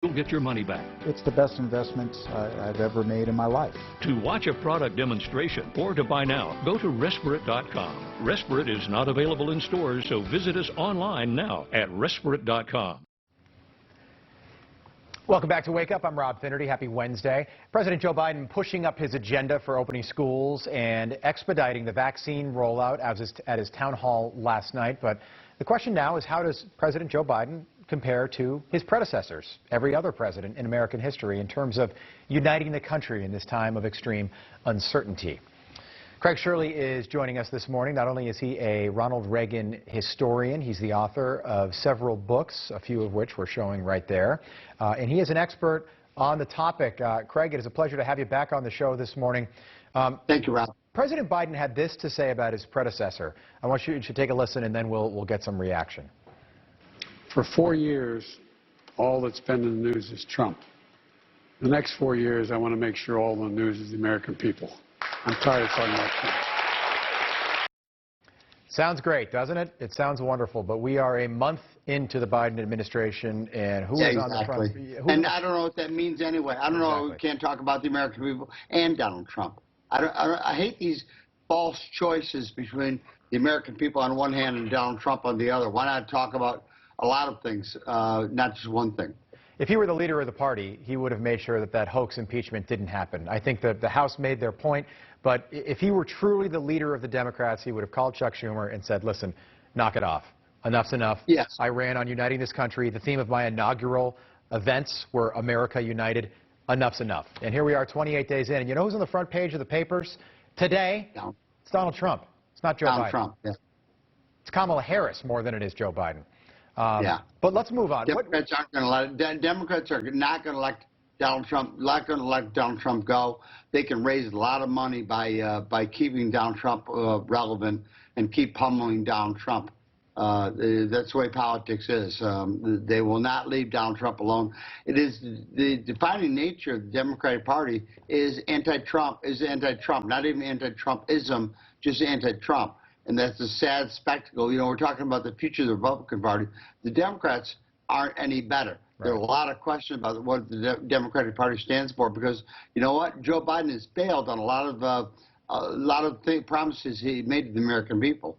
You'll get your money back. It's the best investment I've ever made in my life. To watch a product demonstration or to buy now, go to Respirit.com. Respirit is not available in stores, so visit us online now at Respirit.com. Welcome back to Wake Up. I'm Rob Finnerty. Happy Wednesday. President Joe Biden pushing up his agenda for opening schools and expediting the vaccine rollout at his town hall last night. But the question now is, how does President Joe Biden compare to his predecessors, every other president in American history, in terms of uniting the country in this time of extreme uncertainty? Craig Shirley is joining us this morning. Not only is he a Ronald Reagan historian, he's the author of several books, a few of which we're showing right there, and he is an expert on the topic. Craig, it is a pleasure to have you back on the show this morning. Thank you, Rob. President Biden had this to say about his predecessor. I want you to take a listen, and then we'll get some reaction. For 4 years, all that's been in the news is Trump. The next 4 years, I want to make sure all the news is the American people. I'm tired of talking about Trump. Sounds great, doesn't it? It sounds wonderful, but we are a month into the Biden administration, and who is on the front? And I don't know what that means anyway. I don't know. We can't talk about the American people and Donald Trump. I hate these false choices between the American people on one hand and Donald Trump on the other. Why not talk about a lot of things, not just one thing? If he were the leader of the party, he would have made sure that that hoax impeachment didn't happen. I think that the House made their point, but if he were truly the leader of the Democrats, he would have called Chuck Schumer and said, listen, knock it off. Enough's enough. Yes. I ran on uniting this country. The theme of my inaugural events were America United. Enough's enough. And here we are 28 days in. And you know who's on the front page of the papers today? No. It's Donald Trump. It's not Joe Biden. Donald Trump, yeah. It's Kamala Harris more than it is Joe Biden. Yeah. But let's move on. Democrats aren't going to let it. Democrats are not going to let Donald Trump. Not going to let Donald Trump go. They can raise a lot of money by keeping Donald Trump relevant and keep pummeling Donald Trump. That's the way politics is. They will not leave Donald Trump alone. It is the defining nature of the Democratic Party is anti-Trump. Not even anti-Trumpism, just anti-Trump. And that's a sad spectacle. You know, we're talking about the future of the Republican Party. The Democrats aren't any better. Right. There are a lot of questions about what the Democratic Party stands for because, you know what, Joe Biden has failed on a lot of promises he made to the American people.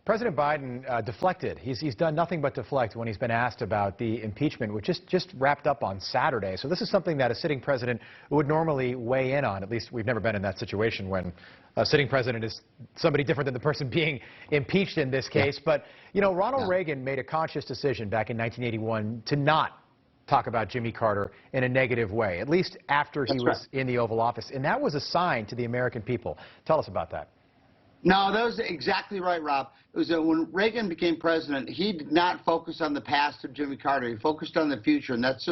President Biden deflected. He's done nothing but deflect when he's been asked about the impeachment, which just wrapped up on Saturday. So this is something that a sitting president would normally weigh in on. At least we've never been in that situation when a sitting president is somebody different than the person being impeached in this case. Yeah. But, you know, Ronald Reagan made a conscious decision back in 1981 to not talk about Jimmy Carter in a negative way, at least after he was in the Oval Office. And that was a sign to the American people. Tell us about that. No, that was exactly right, Rob. It was when Reagan became president, he did not focus on the past of Jimmy Carter. He focused on the future, and that's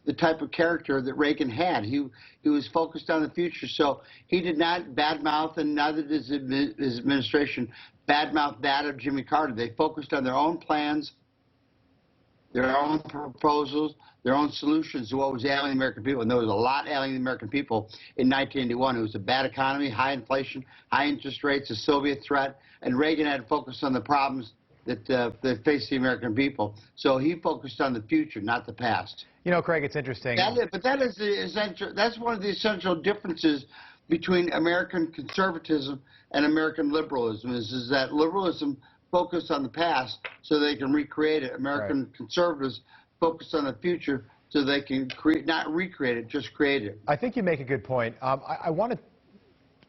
the type of character that Reagan had. He was focused on the future, so he did not badmouth, and neither did his administration badmouth that of Jimmy Carter. They focused on their own plans, their own proposals, their own solutions to what was ailing the American people. And there was a lot ailing the American people in 1981. It was a bad economy, high inflation, high interest rates, a Soviet threat, and Reagan had to focus on the problems that faced the American people. So he focused on the future, not the past. You know, Craig, it's interesting. That's one of the essential differences between American conservatism and American liberalism is that liberalism focused on the past so they can recreate it. American conservatives focus on the future so they can not recreate it, just create it. I think you make a good point. I want to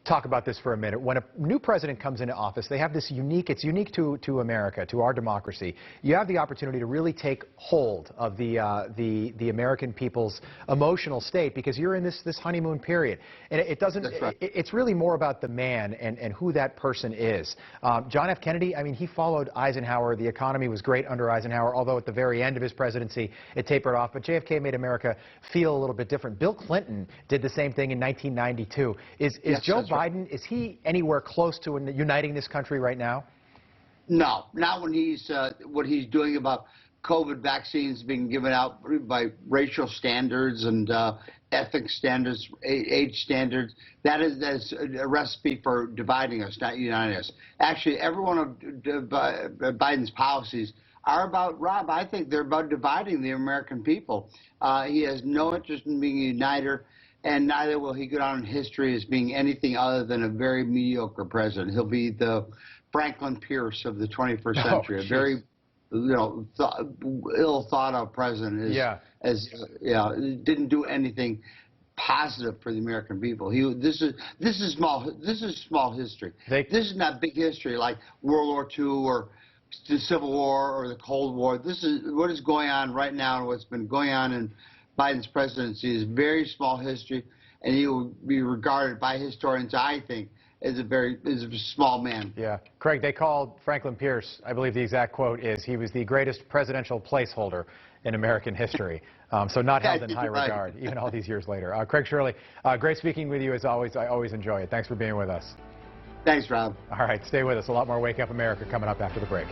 talk about this for a minute. When a new president comes into office, they have this it's unique to America, to our democracy. You have the opportunity to really take hold of the American people's emotional state because you're in this honeymoon period. And it doesn't, it's really more about the man and who that person is. John F. Kennedy, I mean, he followed Eisenhower. The economy was great under Eisenhower, although at the very end of his presidency, it tapered off. But JFK made America feel a little bit different. Bill Clinton did the same thing in 1992. Is Joe Biden, is he anywhere close to uniting this country right now? No, not when he's what he's doing about COVID vaccines being given out by racial standards and ethics standards, age standards. That's a recipe for dividing us, not uniting us. Actually, every one of Biden's policies are about, Rob, I think they're about dividing the American people. He has no interest in being a uniter, and neither will he go down in history as being anything other than a very mediocre president. He'll be the Franklin Pierce of the 21st century, a very, ill thought of president. Didn't do anything positive for the American people. This is small history. This is not big history like World War II or the Civil War or the Cold War. This is what is going on right now, and what's been going on in Biden's presidency is very small history, and he will be regarded by historians, I think, as a small man. Yeah. Craig, they called Franklin Pierce, I believe the exact quote is, he was the greatest presidential placeholder in American history. So not held in high regard, even all these years later. Craig, Shirley, great speaking with you as always. I always enjoy it. Thanks for being with us. Thanks, Rob. All right, stay with us. A lot more Wake Up America coming up after the break.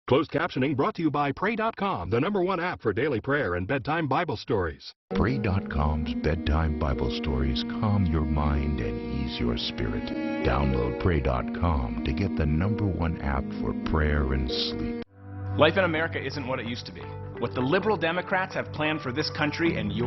Closed captioning brought to you by Pray.com, the #1 app for daily prayer and bedtime Bible stories. Pray.com's bedtime Bible stories calm your mind and ease your spirit. Download Pray.com to get the #1 app for prayer and sleep. Life in America isn't what it used to be. What the liberal Democrats have planned for this country and your